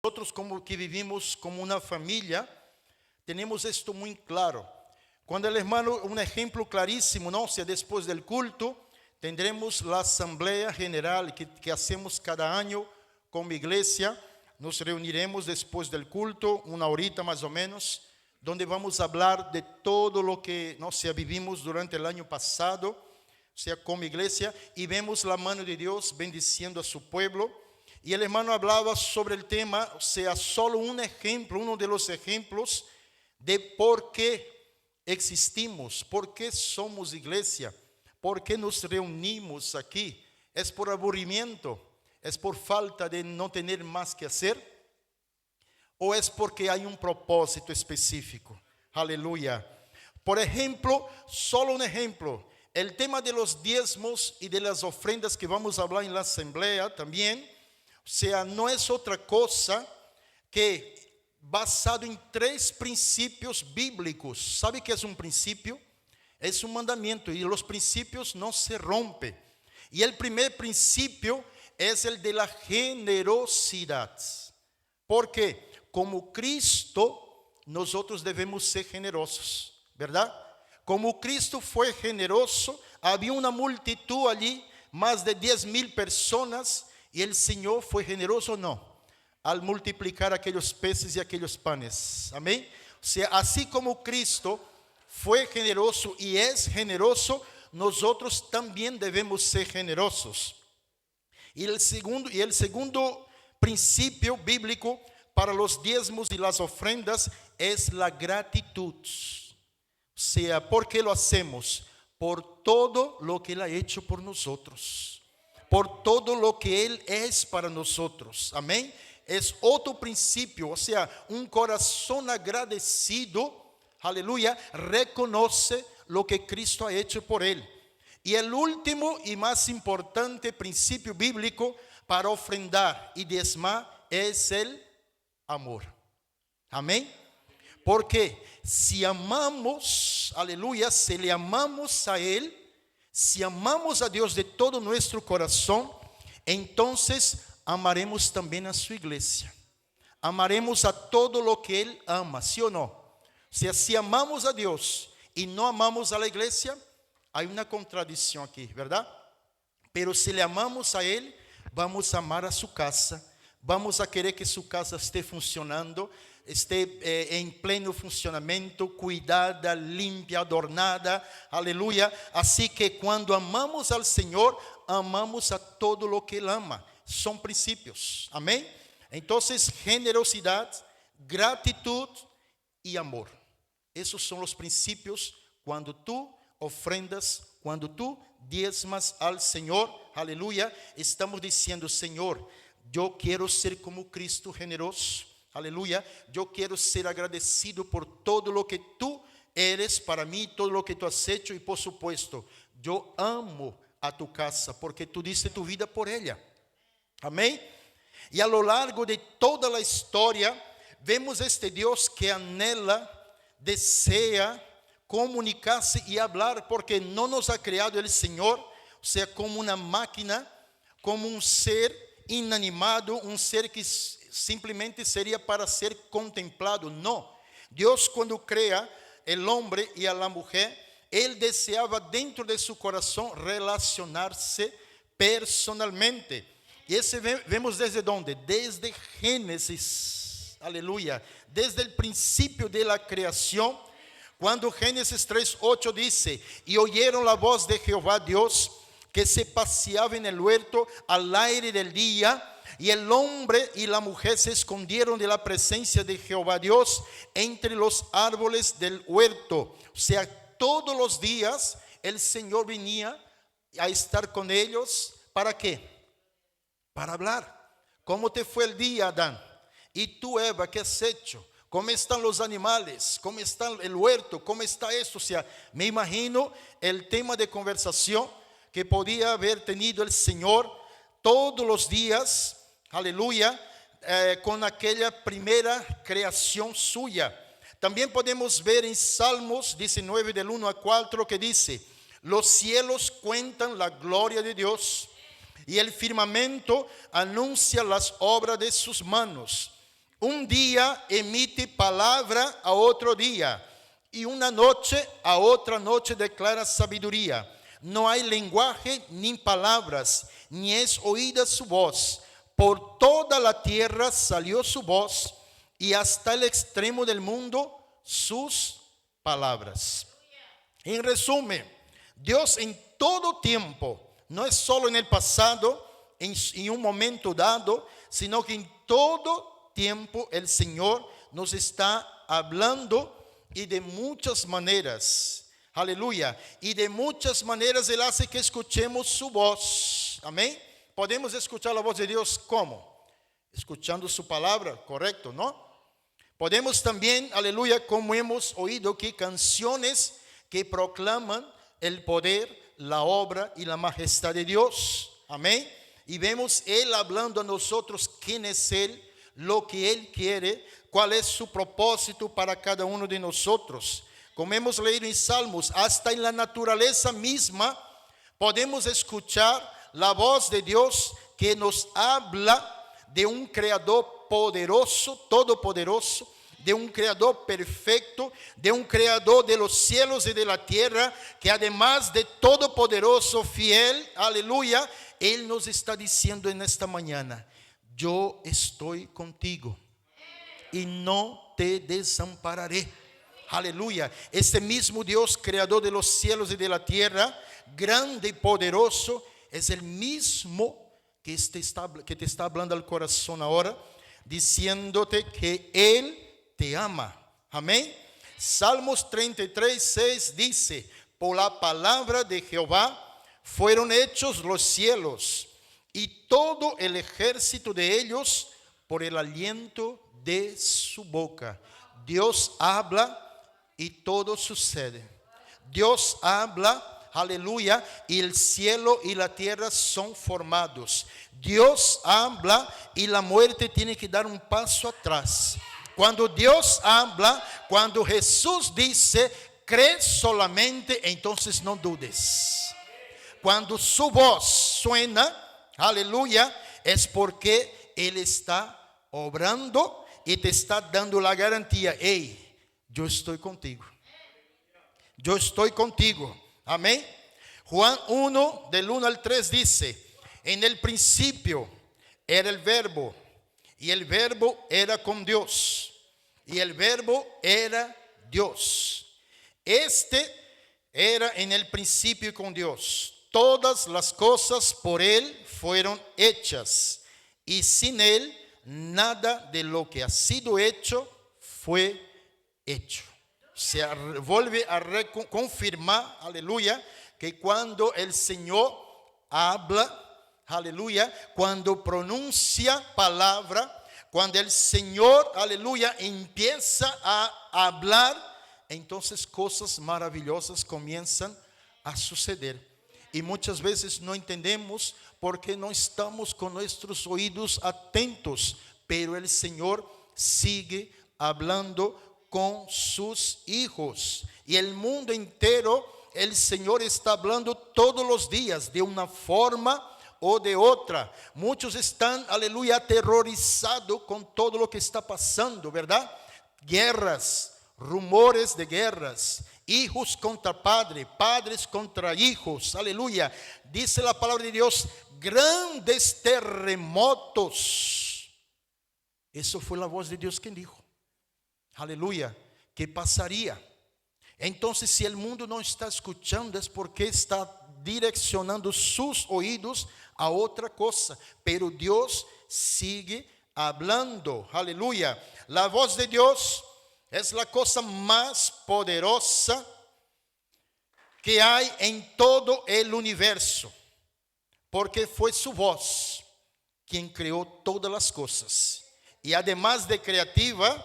Nosotros como que vivimos como una familia, tenemos esto muy claro. Cuando el hermano, un ejemplo clarísimo, ¿no? O sea, después del culto, tendremos la asamblea general que hacemos cada año con mi iglesia. Nos reuniremos después del culto, una horita más o menos, donde vamos a hablar de todo lo que, no sea, vivimos durante el año pasado, o sea, como iglesia, y vemos la mano de Dios bendiciendo a su pueblo. Y el hermano hablaba sobre el tema, o sea, solo un ejemplo, uno de los ejemplos de por qué existimos, por qué somos iglesia, por qué nos reunimos aquí. ¿Es por aburrimiento? ¿Es por falta de no tener más que hacer? ¿O es porque hay un propósito específico? Aleluya. Por ejemplo, solo un ejemplo, el tema de los diezmos y de las ofrendas que vamos a hablar en la asamblea también. O sea, no es otra cosa que basado en 3 principios bíblicos. ¿Sabe qué es un principio? Es un mandamiento y los principios no se rompen. Y el primer principio es el de la generosidad. Porque como Cristo, nosotros debemos ser generosos, ¿verdad? Como Cristo fue generoso, había una multitud allí, más de 10,000 personas. ¿Y el Señor fue generoso o no? Al multiplicar aquellos peces y aquellos panes. Amén. O sea, así como Cristo fue generoso y es generoso, nosotros también debemos ser generosos. Y el segundo principio bíblico para los diezmos y las ofrendas es la gratitud. O sea, ¿por qué lo hacemos? Por todo lo que Él ha hecho por nosotros. Por todo lo que Él es para nosotros, amén. Es otro principio, o sea, un corazón agradecido, aleluya, reconoce lo que Cristo ha hecho por él. Y el último y más importante principio bíblico para ofrendar y diezmar es el amor, amén. Porque si amamos, aleluya, si le amamos a Él, si amamos a Dios de todo nuestro corazón, entonces amaremos también a su iglesia. Amaremos a todo lo que Él ama, ¿sí o no? O sea, si amamos a Dios y no amamos a la iglesia, hay una contradicción aquí, ¿verdad? Pero si le amamos a Él, vamos a amar a su casa, vamos a querer que su casa esté funcionando, esté en pleno funcionamiento, cuidada, limpia, adornada, aleluya. Así que cuando amamos al Señor, amamos a todo lo que Él ama. Son principios, amén. Entonces, generosidad, gratitud y amor. Esos son los principios cuando tú ofrendas, cuando tú diezmas al Señor, aleluya. Estamos diciendo, Señor, yo quiero ser como Cristo generoso. Aleluya, yo quiero ser agradecido por todo lo que tú eres para mí, todo lo que tú has hecho. Y por supuesto, yo amo a tu casa porque tú diste tu vida por ella. Amén. Y a lo largo de toda la historia, vemos este Dios que anhela, desea comunicarse y hablar, porque no nos ha creado el Señor, o sea, como una máquina, como un ser inanimado, un ser que simplemente sería para ser contemplado. No, Dios cuando crea el hombre y a la mujer, Él deseaba dentro de su corazón relacionarse personalmente. Y ese vemos desde dónde? Desde Génesis, aleluya, desde el principio de la creación, cuando Génesis 3:8 dice, y oyeron la voz de Jehová Dios, que se paseaba en el huerto al aire del día, y el hombre y la mujer se escondieron de la presencia de Jehová Dios entre los árboles del huerto. O sea, todos los días el Señor venía a estar con ellos. ¿Para qué? Para hablar. ¿Cómo te fue el día, Adán? Y tú, Eva, ¿qué has hecho? ¿Cómo están los animales? ¿Cómo está el huerto? ¿Cómo está esto? O sea, me imagino el tema de conversación que podía haber tenido el Señor todos los días, aleluya, con aquella primera creación suya. También podemos ver en Salmos 19 del 1 al 4 que dice, los cielos cuentan la gloria de Dios y el firmamento anuncia las obras de sus manos. Un día emite palabra a otro día, y una noche a otra noche declara sabiduría. No hay lenguaje ni palabras, ni es oída su voz. Por toda la tierra salió su voz, y hasta el extremo del mundo sus palabras. En resumen, Dios en todo tiempo, no es solo en el pasado, en un momento dado, sino que en todo tiempo el Señor nos está hablando, y de muchas maneras. Aleluya. Y de muchas maneras Él hace que escuchemos su voz. Amén. Podemos escuchar la voz de Dios ¿cómo? Escuchando su palabra, correcto, ¿no? Podemos también, aleluya, como hemos oído, que canciones que proclaman el poder, la obra y la majestad de Dios. Amén. Y vemos Él hablando a nosotros quién es Él, lo que Él quiere, cuál es su propósito para cada uno de nosotros. Como hemos leído en Salmos, hasta en la naturaleza misma podemos escuchar la voz de Dios que nos habla de un creador poderoso, todopoderoso, de un creador perfecto, de un creador de los cielos y de la tierra, que además de todopoderoso, fiel, aleluya, Él nos está diciendo en esta mañana: yo estoy contigo y no te desampararé. Aleluya. Este mismo Dios, creador de los cielos y de la tierra, grande y poderoso, es el mismo que te está hablando al corazón ahora, diciéndote que Él te ama. Amén. Salmos 33:6 dice: por la palabra de Jehová fueron hechos los cielos, y todo el ejército de ellos por el aliento de su boca. Dios habla y todo sucede. Dios habla, aleluya, y el cielo y la tierra son formados. Dios habla y la muerte tiene que dar un paso atrás. Cuando Dios habla, cuando Jesús dice: cree solamente, entonces no dudes. Cuando su voz suena, aleluya, es porque Él está obrando y te está dando la garantía: hey, yo estoy contigo. Yo estoy contigo. Amén. Juan 1, del 1 al 3 dice: en el principio era el verbo, y el verbo era con Dios, y el verbo era Dios. Este era en el principio con Dios. Todas las cosas por Él fueron hechas, y sin Él nada de lo que ha sido hecho fue hecho. Se vuelve a confirmar, aleluya, que cuando el Señor habla, aleluya, cuando pronuncia palabra, cuando el Señor, aleluya, empieza a hablar, entonces cosas maravillosas comienzan a suceder. Y muchas veces no entendemos porque no estamos con nuestros oídos atentos, pero el Señor sigue hablando con sus hijos. Y el mundo entero, el Señor está hablando todos los días de una forma o de otra. Muchos están, aleluya, aterrorizados con todo lo que está pasando, ¿verdad? Guerras, rumores de guerras, hijos contra padres, padres contra hijos, aleluya. Dice la palabra de Dios: grandes terremotos. Eso fue la voz de Dios quien dijo. Aleluya. ¿Qué pasaría? Entonces, si el mundo no está escuchando, es porque está direccionando sus oídos a otra cosa. Pero Dios sigue hablando. Aleluya. La voz de Dios es la cosa más poderosa que hay en todo el universo, porque fue su voz quien creó todas las cosas. Y además de creativa,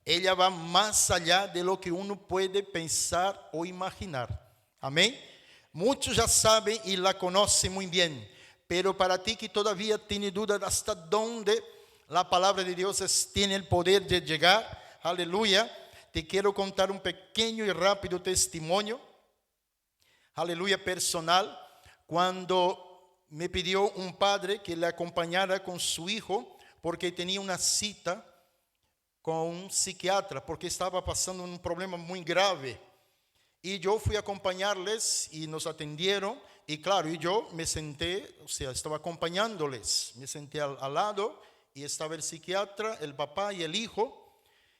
ella va más allá de lo que uno puede pensar o imaginar. Amén. Muchos ya saben y la conocen muy bien, pero para ti que todavía tiene duda hasta dónde la palabra de Dios tiene el poder de llegar, aleluya, te quiero contar un pequeño y rápido testimonio, aleluya, personal. Cuando me pidió un padre que le acompañara con su hijo porque tenía una cita con un psiquiatra porque estaba pasando un problema muy grave. Y yo fui a acompañarles y nos atendieron. Y claro, y yo me senté, o sea, estaba acompañándoles. Me senté al lado y estaba el psiquiatra, el papá y el hijo.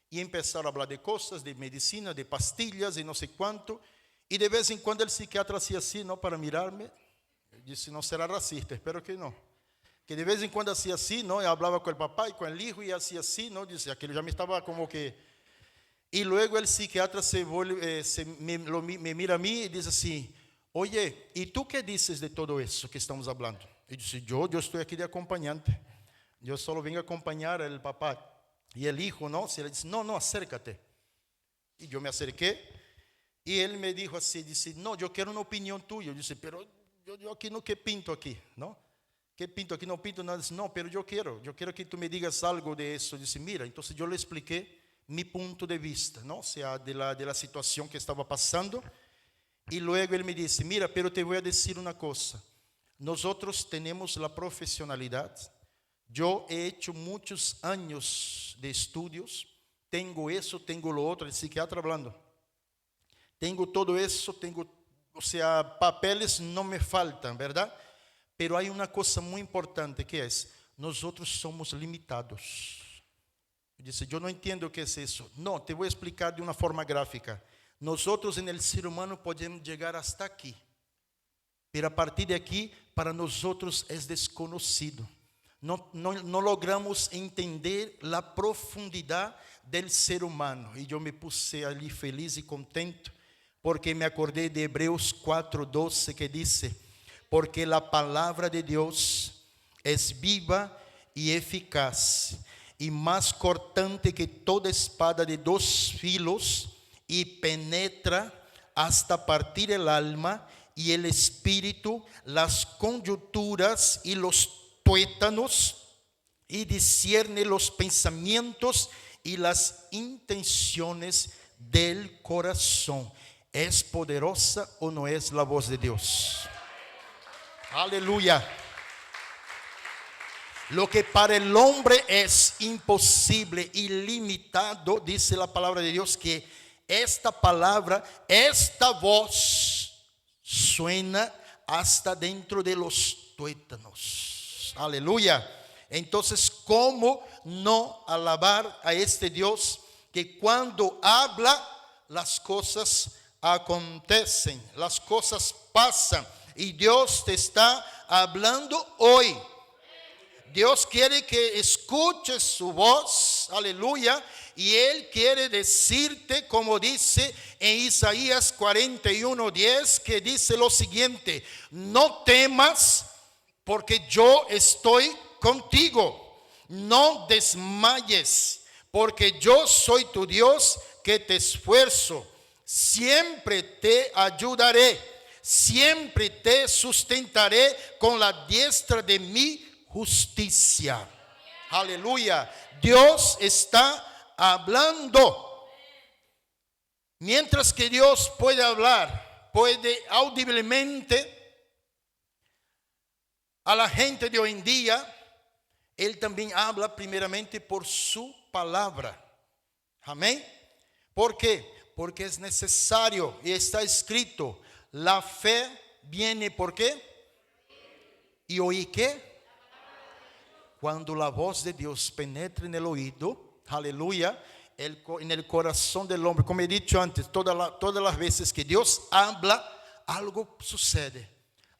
Y empezaron a hablar de cosas, de medicina, de pastillas y no sé cuánto. Y de vez en cuando el psiquiatra hacía así, ¿no? Para mirarme. Dije, no será racista, espero que no. Que de vez en cuando hacía así, ¿no? Y hablaba con el papá y con el hijo y hacía así, ¿no? Dice, aquello ya me estaba como que... Y luego el psiquiatra me mira a mí y dice así, oye, ¿y tú qué dices de todo eso que estamos hablando? Y dice, yo estoy aquí de acompañante. Yo solo vengo a acompañar al papá. Y el hijo, ¿no? Se le dice, no, acércate. Y yo me acerqué. Y él me dijo así, dice, no, yo quiero una opinión tuya. Yo dice, pero yo aquí no, ¿qué pinto aquí? ¿No? ¿Qué pinto aquí? No pinto nada. Dice, no, pero yo quiero que tú me digas algo de eso. Dice, mira, entonces yo le expliqué mi punto de vista, ¿no? O sea, de la situación que estaba pasando. Y luego él me dice, mira, pero te voy a decir una cosa. Nosotros tenemos la profesionalidad. Yo he hecho muchos años de estudios. Tengo eso, tengo lo otro. El psiquiatra hablando. Tengo todo eso, o sea, papeles no me faltan, ¿verdad? Pero hay una cosa muy importante que es, nosotros somos limitados. Dice, yo no entiendo qué es eso. No, te voy a explicar de una forma gráfica. Nosotros en el ser humano podemos llegar hasta aquí. Pero a partir de aquí, para nosotros es desconocido. No logramos entender la profundidad del ser humano. Y yo me puse allí feliz y contento. Porque me acordé de Hebreos 4:12 que dice, porque la palabra de Dios es viva y eficaz y más cortante que toda espada de dos filos y penetra hasta partir el alma y el espíritu, las coyunturas y los tuétanos y discierne los pensamientos y las intenciones del corazón. ¿Es poderosa o no es la voz de Dios? Aleluya. Lo que para el hombre es imposible, ilimitado, dice la palabra de Dios, que esta palabra, esta voz suena hasta dentro de los tuétanos. Aleluya. Entonces, ¿cómo no alabar a este Dios que cuando habla las cosas acontecen, las cosas pasan? Y Dios te está hablando hoy. Dios quiere que escuches su voz, aleluya, y Él quiere decirte, como dice en Isaías 41:10, que dice lo siguiente: no temas, porque yo estoy contigo. No desmayes, porque yo soy tu Dios que te esfuerzo. Siempre te ayudaré, siempre te sustentaré con la diestra de mi justicia. Aleluya. Dios está hablando. Mientras que Dios puede hablar, puede audiblemente a la gente de hoy en día, Él también habla primeramente por su palabra. Amén. ¿Por qué? Porque es necesario y está escrito, la fe viene ¿por qué? ¿Y oír qué? Cuando la voz de Dios penetra en el oído, aleluya, en el corazón del hombre, como he dicho antes, todas las veces que Dios habla, algo sucede,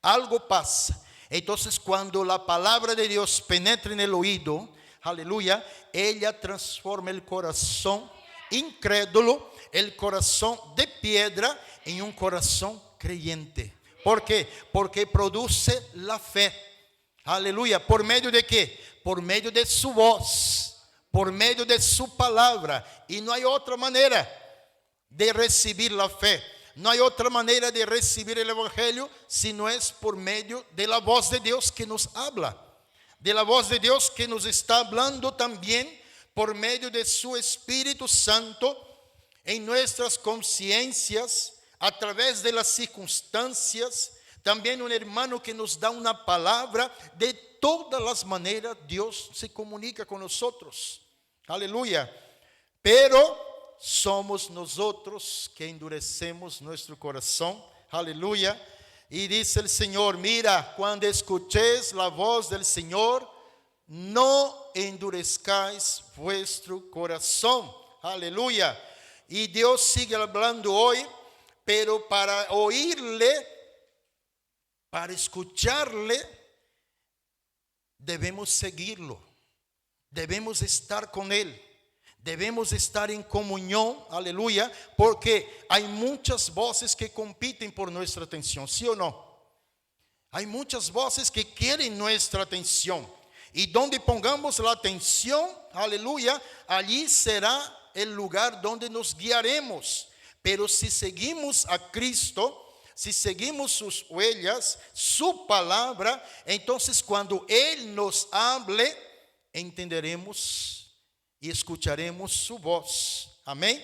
algo pasa. Entonces, cuando la palabra de Dios penetra en el oído, aleluya, ella transforma el corazón incrédulo, el corazón de piedra, en un corazón creyente. ¿Por qué? Porque produce la fe. Aleluya. ¿Por medio de qué? Por medio de su voz, por medio de su palabra. Y no hay otra manera de recibir la fe. No hay otra manera de recibir el evangelio si no es por medio de la voz de Dios que nos habla. De la voz de Dios que nos está hablando también por medio de su Espíritu Santo en nuestras conciencias, a través de las circunstancias. También un hermano que nos da una palabra. De todas las maneras Dios se comunica con nosotros. Aleluya. pero somos nosotros que endurecemos nuestro corazón. Aleluya. Y dice el Señor, mira, cuando escuchéis la voz del Señor, no endurezcáis vuestro corazón. Aleluya. Y Dios sigue hablando hoy, pero para oírle, para escucharle, debemos seguirlo. Debemos estar con Él. Debemos estar en comunión, aleluya, porque hay muchas voces que compiten por nuestra atención, ¿sí o no? Hay muchas voces que quieren nuestra atención. Y donde pongamos la atención, aleluya, allí será el lugar donde nos guiaremos. Pero si seguimos a Cristo, si seguimos sus huellas, su palabra, entonces cuando Él nos hable, entenderemos y escucharemos su voz. Amén.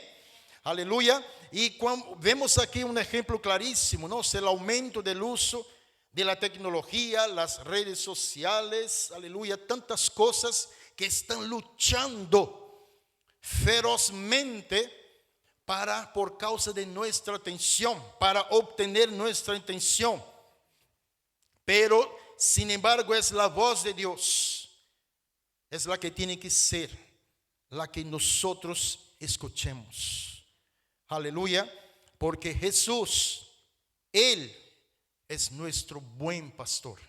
Aleluya. Y cuando vemos aquí un ejemplo clarísimo, ¿no? El aumento del uso de la tecnología, las redes sociales, aleluya, tantas cosas que están luchando ferozmente por causa de nuestra atención, para obtener nuestra atención. Pero, sin embargo, es la voz de Dios, es la que tiene que ser, la que nosotros escuchemos. Aleluya, porque Jesús, Él es nuestro buen pastor.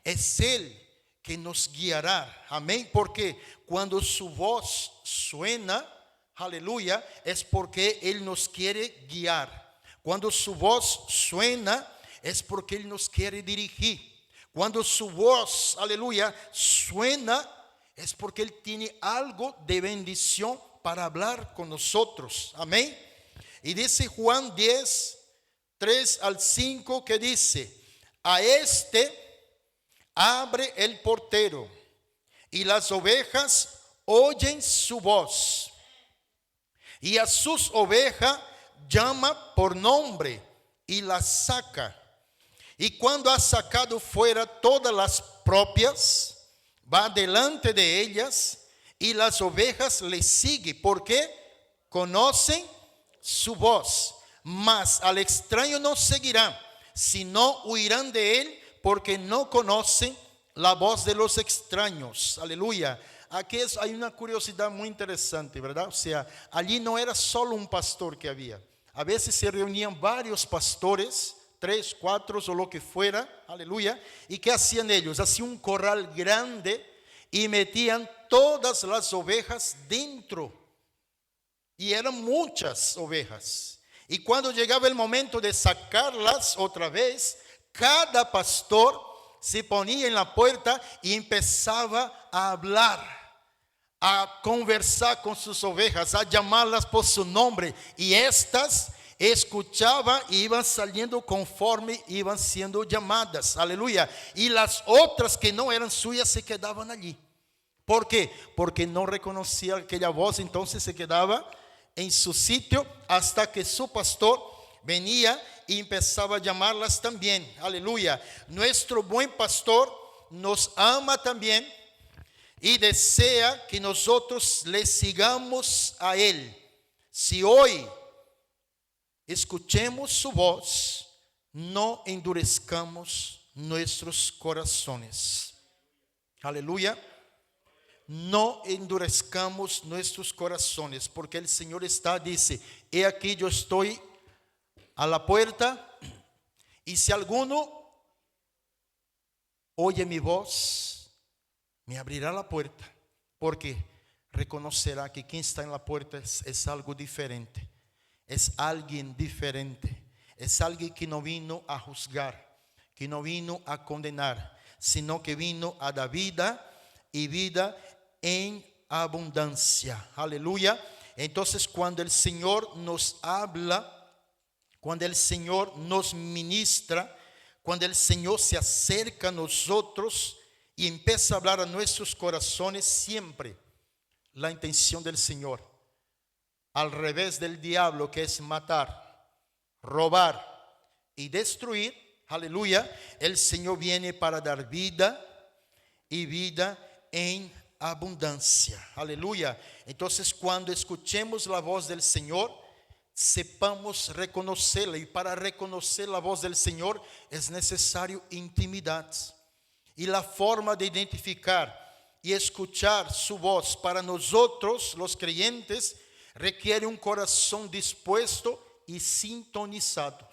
Es Él que nos guiará. Amén. Porque cuando su voz suena, aleluya, es porque Él nos quiere guiar. Cuando su voz suena, es porque Él nos quiere dirigir. Cuando su voz, aleluya, suena, es porque Él tiene algo de bendición para hablar con nosotros. Amén. Y dice Juan 10, 3 al 5, que dice: a este abre el portero, y las ovejas oyen su voz, y a sus ovejas llama por nombre y las saca. Y cuando ha sacado fuera todas las propias, va delante de ellas, y las ovejas le siguen, porque conocen su voz. Mas al extraño no seguirán, sino huirán de él, porque no conocen la voz de los extraños. Aleluya. Aquí hay una curiosidad muy interesante, ¿verdad? O sea, allí no era solo un pastor que había. A veces se reunían varios pastores, 3, 4 o lo que fuera, aleluya. ¿Y qué hacían ellos? Hacían un corral grande y metían todas las ovejas dentro. Y eran muchas ovejas. Y cuando llegaba el momento de sacarlas otra vez, cada pastor se ponía en la puerta y empezaba a hablar, a conversar con sus ovejas, a llamarlas por su nombre. Y estas escuchaban y iban saliendo conforme iban siendo llamadas. Aleluya. Y las otras que no eran suyas se quedaban allí. ¿Por qué? Porque no reconocía aquella voz, entonces se quedaba en su sitio hasta que su pastor venía y empezaba a llamarlas también. Aleluya. Nuestro buen pastor nos ama también y desea que nosotros le sigamos a Él. Si hoy escuchemos su voz, no endurezcamos nuestros corazones. Aleluya. No endurezcamos nuestros corazones, porque el Señor dice: he aquí yo estoy a la puerta, y si alguno oye mi voz, me abrirá la puerta, porque reconocerá que quien está en la puerta es algo diferente, es alguien diferente, es alguien que no vino a juzgar, que no vino a condenar, sino que vino a dar vida y vida en abundancia. Aleluya. Entonces, cuando el Señor nos habla, cuando el Señor nos ministra, cuando el Señor se acerca a nosotros y empieza a hablar a nuestros corazones, siempre la intención del Señor, al revés del diablo, que es matar, robar y destruir, aleluya, el Señor viene para dar vida y vida en abundancia. Aleluya. Entonces, cuando escuchemos la voz del Señor, sepamos reconocerla. Y para reconocer la voz del Señor es necesario intimidad. Y la forma de identificar y escuchar su voz para nosotros, los creyentes, requiere un corazón dispuesto y sintonizados,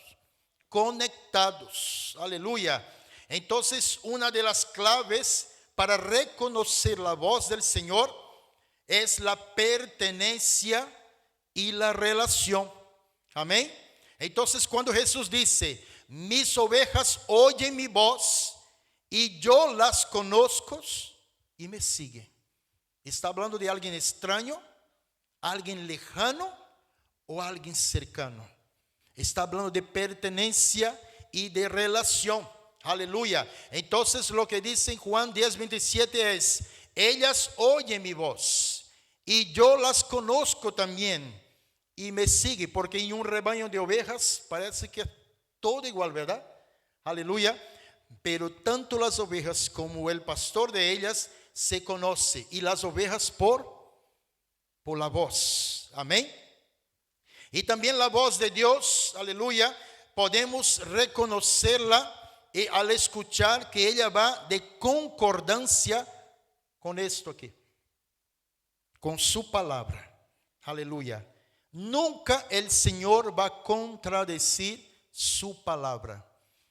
conectados. Aleluya. Entonces, una de las claves para reconocer la voz del Señor es la pertenencia y la relación. Amén. Entonces, cuando Jesús dice, mis ovejas oyen mi voz y yo las conozco y me siguen, ¿está hablando de alguien extraño, alguien lejano o alguien cercano? Está hablando de pertenencia y de relación. Aleluya. Entonces lo que dice en Juan 10:27 es, ellas oyen mi voz y yo las conozco también y me siguen, porque en un rebaño de ovejas parece que es todo igual, ¿verdad? Aleluya. Pero tanto las ovejas como el pastor de ellas se conoce, y las ovejas por la voz. Amén. Y también la voz de Dios, aleluya, podemos reconocerla al escuchar que ella va de concordancia con esto aquí, con su palabra. Aleluya. Nunca el Señor va a contradecir su palabra.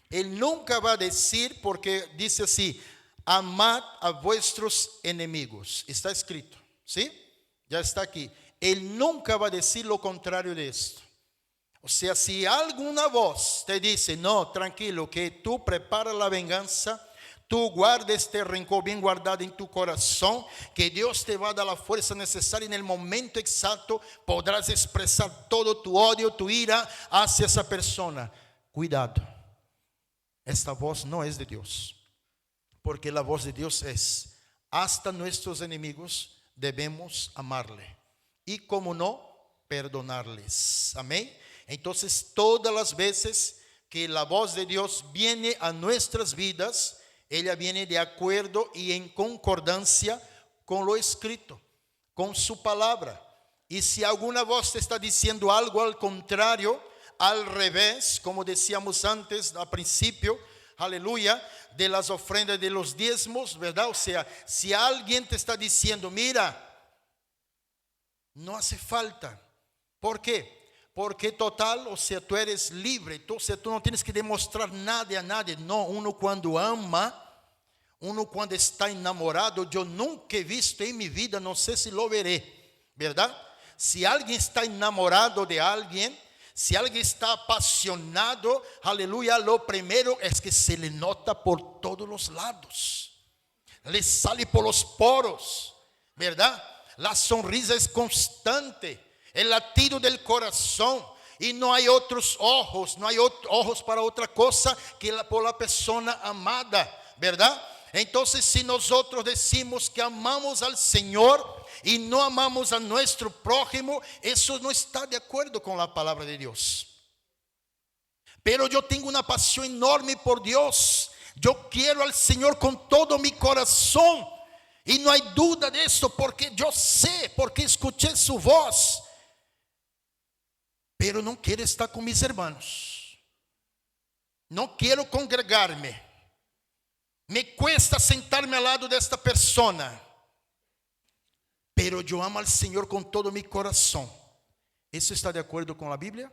Él nunca va a decir, porque dice así, amad a vuestros enemigos. Está escrito, ¿sí? Ya está aquí. Él nunca va a decir lo contrario de esto. O sea, si alguna voz te dice, no, tranquilo, que tú preparas la venganza, tú guardes este rencor bien guardado en tu corazón, que Dios te va a dar la fuerza necesaria en el momento exacto, podrás expresar todo tu odio, tu ira hacia esa persona. Cuidado, esta voz no es de Dios, porque la voz de Dios es, hasta nuestros enemigos debemos amarle, y como no, perdonarles. Amén. Entonces, todas las veces que la voz de Dios viene a nuestras vidas, ella viene de acuerdo y en concordancia con lo escrito, con su palabra. Y si alguna voz te está diciendo algo al contrario, al revés, como decíamos antes al principio, aleluya, de las ofrendas, de los diezmos, ¿verdad? O sea, si alguien te está diciendo, mira, no hace falta. ¿Por qué? Porque total, o sea, tú eres libre, o sea, tú no tienes que demostrar nada a nadie. No, uno cuando ama, uno cuando está enamorado, yo nunca he visto en mi vida, no sé si lo veré, ¿verdad? Si alguien está enamorado de alguien, si alguien está apasionado, aleluya, lo primero es que se le nota por todos los lados, le sale por los poros, ¿verdad? La sonrisa es constante, el latido del corazón, y no hay otros ojos, no hay ojos para otra cosa que por la persona amada, ¿verdad? Entonces, si nosotros decimos que amamos al Señor y no amamos a nuestro prójimo, eso no está de acuerdo con la palabra de Dios. Pero yo tengo una pasión enorme por Dios, yo quiero al Señor con todo mi corazón, y no hay duda de eso, porque yo sé, porque escuché su voz. Pero no quiero estar con mis hermanos, no quiero congregarme, me cuesta sentarme al lado de esta persona, pero yo amo al Señor con todo mi corazón. ¿Eso está de acuerdo con la Biblia?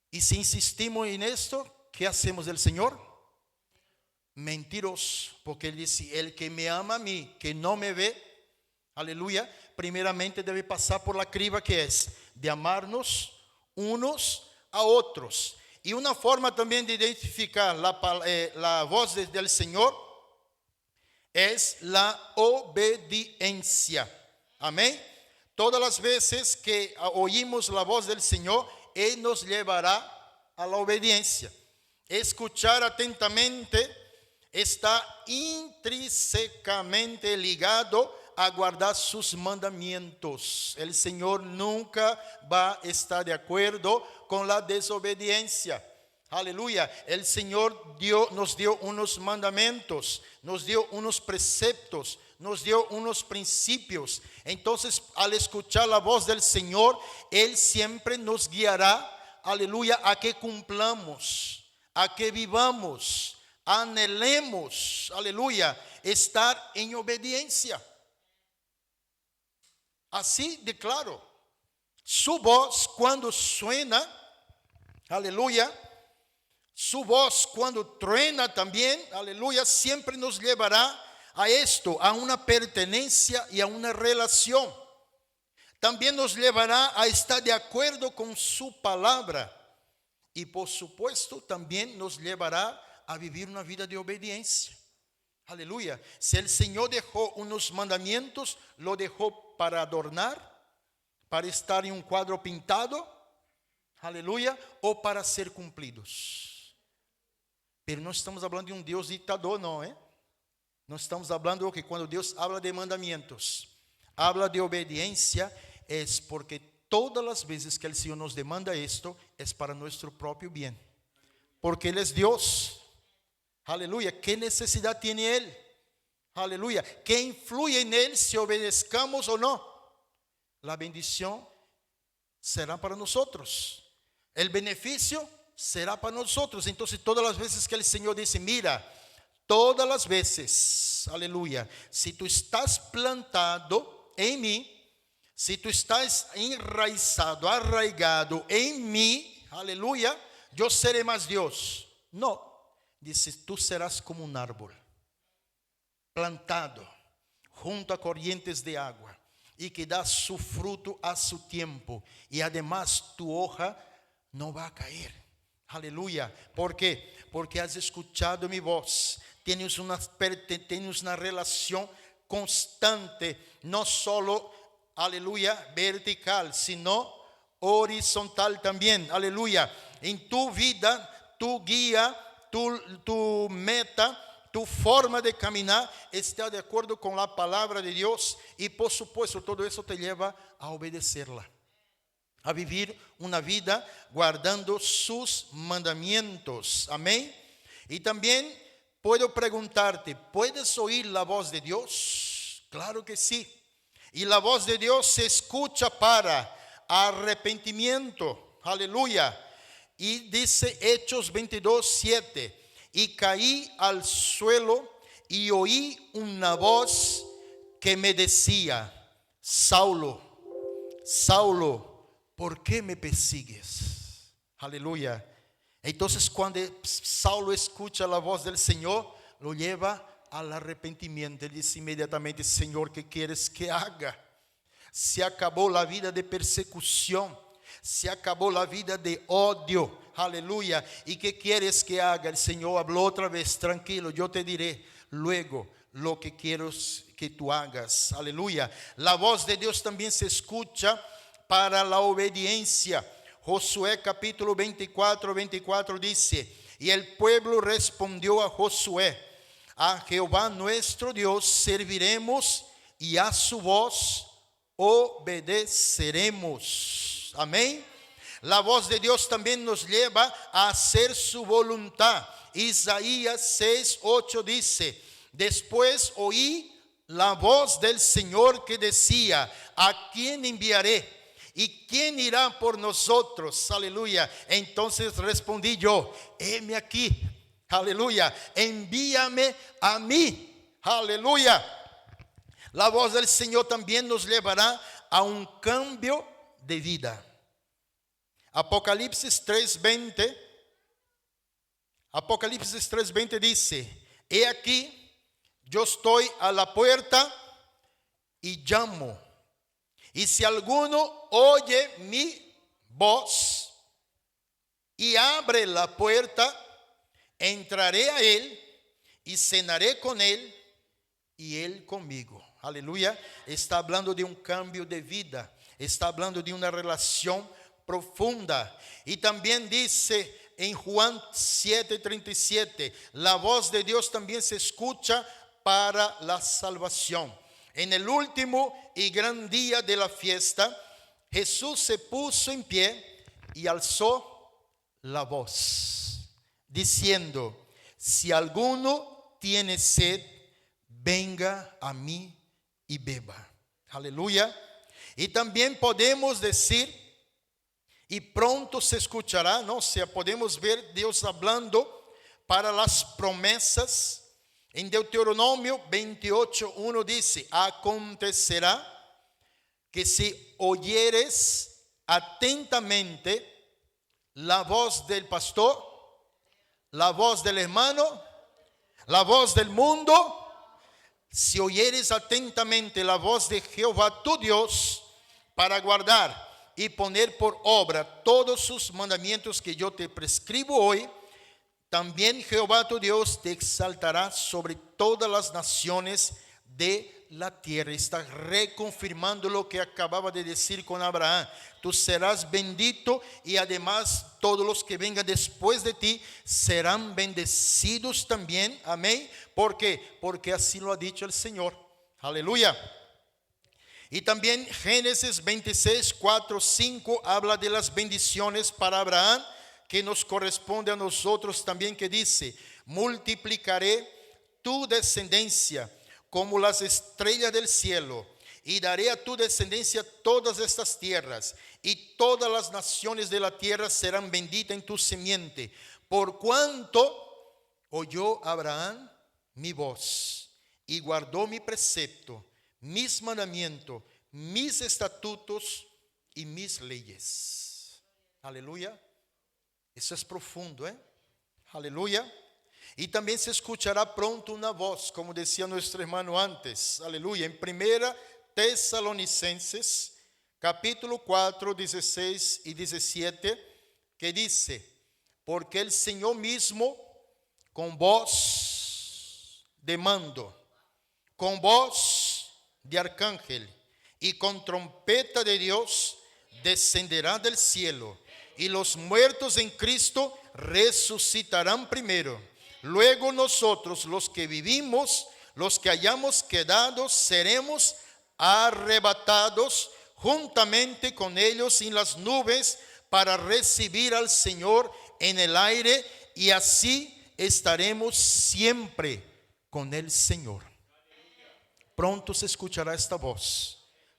Y si insistimos en esto, ¿qué hacemos del Señor? Mentiroso, porque Él dice, el que me ama a mí, que no me ve, aleluya, primeramente debe pasar por la criba que es de amarnos unos a otros. Y una forma también de identificar la voz del Señor es la obediencia. Amén. Todas las veces que oímos la voz del Señor, Él nos llevará a la obediencia. Escuchar atentamente está intrínsecamente ligado a guardar sus mandamientos. El Señor nunca va a estar de acuerdo con la desobediencia. Aleluya. El Señor nos dio unos mandamientos, nos dio unos preceptos, nos dio unos principios. Entonces, al escuchar la voz del Señor, Él siempre nos guiará, aleluya, a que cumplamos, a que vivamos, anhelemos, aleluya, estar en obediencia. Así de claro. Su voz cuando suena, aleluya, su voz cuando truena también, aleluya, siempre nos llevará a esto, a una pertenencia y a una relación. También nos llevará a estar de acuerdo con su palabra. Y por supuesto también nos llevará a vivir una vida de obediencia. Aleluya. Si el Señor dejó unos mandamientos, lo dejó para adornar, para estar en un cuadro pintado, aleluya, o para ser cumplidos. Pero não estamos falando de um Deus ditador, não, é? Nós estamos falando que quando Deus habla de mandamentos, habla de obediência, é porque todas as vezes que o Senhor nos demanda esto, é para nosso próprio bem. Porque Ele é Deus. Aleluya. ¿Qué necesidad tiene Él? Aleluya. ¿Qué influye en Él si obedezcamos o no? La bendición será para nosotros. El beneficio será para nosotros. Entonces todas las veces que el Señor dice, mira, todas las veces, aleluya, si tú estás plantado en mí, si tú estás enraizado, arraigado en mí, aleluya, yo seré más Dios. No, dice, tú serás como un árbol plantado junto a corrientes de agua y que da su fruto a su tiempo, y además tu hoja no va a caer. Aleluya. ¿Por qué? Porque has escuchado mi voz. Tienes una relación constante, no solo, aleluya, vertical, sino horizontal también. Aleluya. En tu vida, tu guía, tu meta, tu forma de caminar está de acuerdo con la palabra de Dios, y por supuesto todo eso te lleva a obedecerla, a vivir una vida guardando sus mandamientos. Amén. Y también puedo preguntarte, ¿puedes oír la voz de Dios? Claro que sí. Y la voz de Dios se escucha para arrepentimiento. Aleluya. Y dice Hechos 22:7, y caí al suelo y oí una voz que me decía, Saulo, Saulo, ¿por qué me persigues? Aleluya. Entonces cuando Saulo escucha la voz del Señor, lo lleva al arrepentimiento. Él dice inmediatamente, Señor, ¿qué quieres que haga? Se acabó la vida de persecución, se acabó la vida de odio. Aleluya. ¿Y qué quieres que haga? El Señor habló otra vez, tranquilo, yo te diré luego lo que quiero que tú hagas. Aleluya. La voz de Dios también se escucha para la obediencia. Josué capítulo 24 dice, y el pueblo respondió a Josué, a Jehová nuestro Dios serviremos y a su voz obedeceremos. Amén. La voz de Dios también nos lleva a hacer su voluntad. Isaías 6:8 dice, después oí la voz del Señor que decía, ¿a quién enviaré? ¿Y quién irá por nosotros? Aleluya. Entonces respondí yo, heme aquí. Aleluya. Envíame a mí. Aleluya. La voz del Señor también nos llevará a un cambio de vida. Apocalipsis 3:20 dice, he aquí, yo estoy a la puerta y llamo. Y si alguno oye mi voz y abre la puerta, entraré a él y cenaré con él y él conmigo. Aleluya. Está hablando de un cambio de vida. Está hablando de una relación profunda. Y también dice en Juan 7:37, la voz de Dios también se escucha para la salvación. En el último y gran día de la fiesta, Jesús se puso en pie y alzó la voz, diciendo, si alguno tiene sed, venga a mí y beba. Aleluya. Y también podemos decir, y pronto se escuchará, ¿no? O sea, podemos ver Dios hablando para las promesas. En Deuteronomio 28:1 dice: acontecerá que si oyeres atentamente la voz del pastor, la voz del hermano, la voz del mundo, si oyeres atentamente la voz de Jehová tu Dios, para guardar y poner por obra todos sus mandamientos que yo te prescribo hoy, también Jehová tu Dios te exaltará sobre todas las naciones de la tierra. Está reconfirmando lo que acababa de decir con Abraham. Tú serás bendito y además todos los que vengan después de ti serán bendecidos también. Amén. ¿Por qué? Porque así lo ha dicho el Señor. Aleluya. Y también Génesis 26, 4, 5 habla de las bendiciones para Abraham, que nos corresponde a nosotros también, que dice: multiplicaré tu descendencia como las estrellas del cielo, y daré a tu descendencia todas estas tierras, y todas las naciones de la tierra serán benditas en tu simiente, por cuanto oyó Abraham mi voz, y guardó mi precepto, mis mandamientos, mis estatutos y mis leyes. Aleluya. Eso es profundo, Aleluya. Y también se escuchará pronto una voz, como decía nuestro hermano antes. Aleluya. En 1 Tesalonicenses, capítulo 4, 16 y 17, que dice: porque el Señor mismo, con voz de mando, con voz de arcángel y con trompeta de Dios, descenderá del cielo, y los muertos en Cristo resucitarán primero. Luego nosotros, los que vivimos, los que hayamos quedado, seremos arrebatados juntamente con ellos en las nubes para recibir al Señor en el aire, y así estaremos siempre con el Señor. Pronto se escuchará esta voz.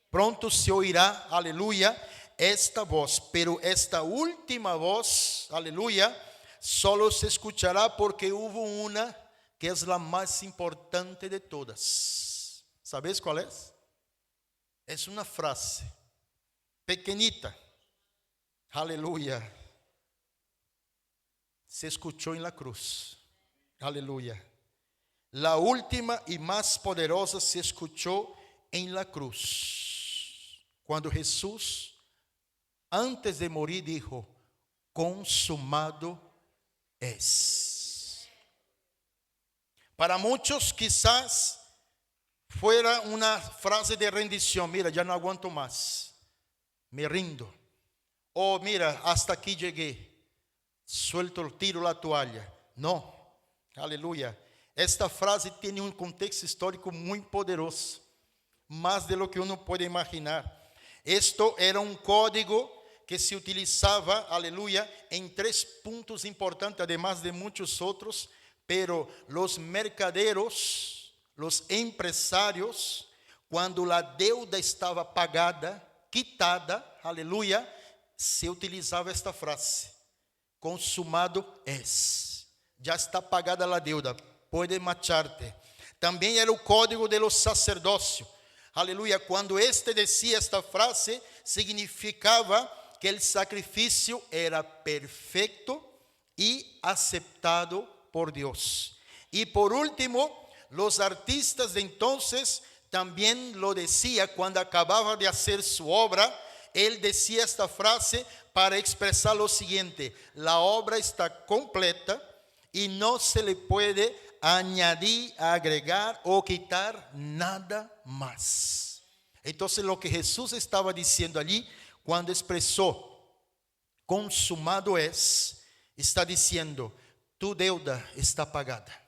Pronto se oirá, aleluya, esta voz. Pero esta última voz, aleluya, solo se escuchará porque hubo una que es la más importante de todas. ¿Sabes cuál es? Es una frase pequeñita. Aleluya. Se escuchó en la cruz. Aleluya. La última y más poderosa se escuchó en la cruz, cuando Jesús, antes de morir, dijo: consumado es. Para muchos quizás fuera una frase de rendición: mira, ya no aguanto más, me rindo. O mira, hasta aquí llegué, suelto, tiro la toalla. No, aleluya. Esta frase tiene un contexto histórico muy poderoso, más de lo que uno puede imaginar. Esto era un código que se utilizaba, aleluya, en 3 puntos importantes, además de muchos otros. Pero los mercaderos, los empresarios, cuando la deuda estaba pagada, quitada, aleluya, se utilizaba esta frase: consumado es. Ya está pagada la deuda, puede marcharte. También era el código de los sacerdocios. Aleluya. Cuando este decía esta frase, significaba que el sacrificio era perfecto y aceptado por Dios. Y por último, los artistas de entonces también lo decía cuando acababa de hacer su obra. Él decía esta frase para expresar lo siguiente: la obra está completa y no se le puede añadir, agregar o quitar nada más. Entonces, lo que Jesús estaba diciendo allí cuando expresó consumado es, está diciendo: tu deuda está pagada.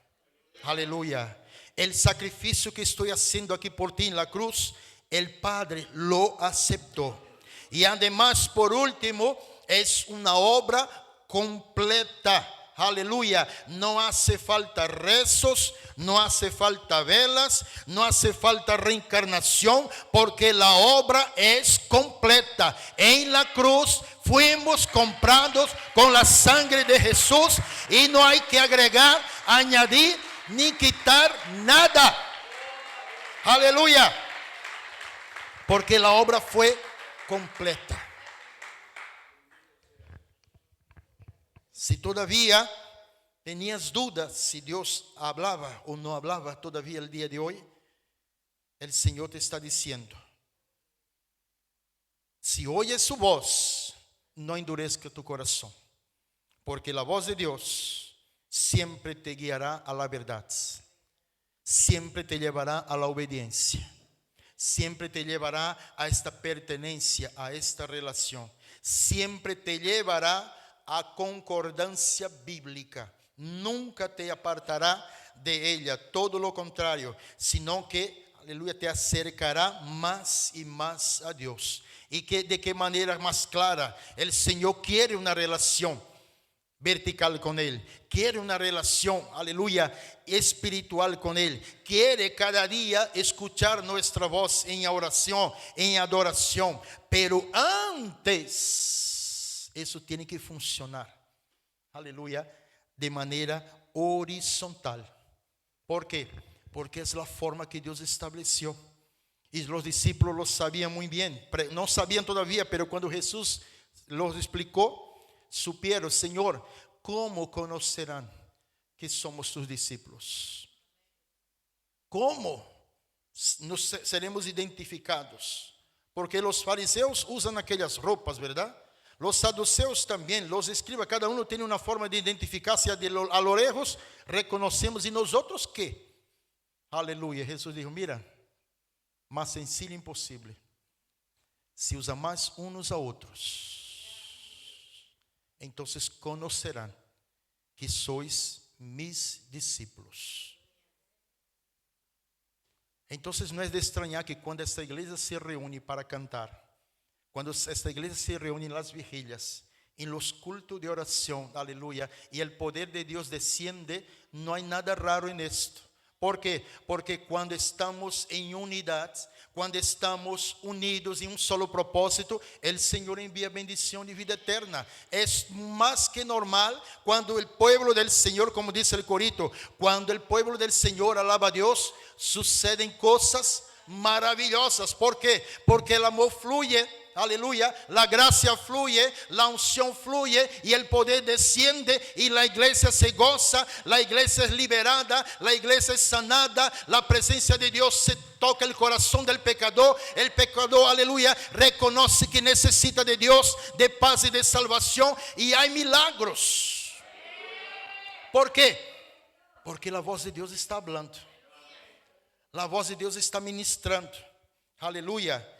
Aleluya. El sacrificio que estoy haciendo aquí por ti en la cruz, el Padre lo aceptó. Y además, por último, es una obra completa. Aleluya, no hace falta rezos, no hace falta velas, no hace falta reencarnación, porque la obra es completa. En la cruz fuimos comprados con la sangre de Jesús y no hay que agregar, añadir ni quitar nada. Aleluya, porque la obra fue completa. Si todavía tenías dudas si Dios hablaba o no hablaba todavía el día de hoy, el Señor te está diciendo: si oyes su voz, no endurezca tu corazón, porque la voz de Dios siempre te guiará a la verdad, siempre te llevará a la obediencia, siempre te llevará a esta pertenencia, a esta relación, siempre te llevará a concordancia bíblica. Nunca te apartará de ella, todo lo contrario, sino que, aleluya, te acercará más y más a Dios. Y que de qué manera más clara. El Señor quiere una relación vertical con Él, quiere una relación, aleluya, espiritual con Él, quiere cada día escuchar nuestra voz en oración, en adoración, pero antes eso tiene que funcionar, aleluya, de manera horizontal. ¿Por qué? Porque es la forma que Dios estableció. Y los discípulos lo sabían muy bien. No sabían todavía, pero cuando Jesús los explicó, supieron: Señor, ¿cómo conocerán que somos tus discípulos? ¿Cómo nos seremos identificados? Porque los fariseos usan aquellas ropas, ¿verdad? Los saduceos también, los escribas, cada uno tiene una forma de identificarse. A lo lejos reconocemos. ¿Y nosotros qué? Aleluya. Jesús dijo: mira, más sencillo imposible. Si os amáis unos a otros, entonces conocerán que sois mis discípulos. Entonces no es de extrañar que cuando esta iglesia se reúne para cantar, cuando esta iglesia se reúne en las vigilias, en los cultos de oración, aleluya, y el poder de Dios desciende, no hay nada raro en esto. ¿Por qué? Porque cuando estamos en unidad, cuando estamos unidos en un solo propósito, el Señor envía bendición y vida eterna. Es más que normal cuando el pueblo del Señor, como dice el corito, cuando el pueblo del Señor alaba a Dios, suceden cosas maravillosas. ¿Por qué? Porque el amor fluye. Aleluya, la gracia fluye, la unción fluye y el poder desciende y la iglesia se goza, la iglesia es liberada, la iglesia es sanada, la presencia de Dios se toca el corazón del pecador, el pecador, aleluya, reconoce que necesita de Dios, de paz y de salvación, y hay milagros. ¿Por qué? Porque la voz de Dios está hablando, la voz de Dios está ministrando, aleluya.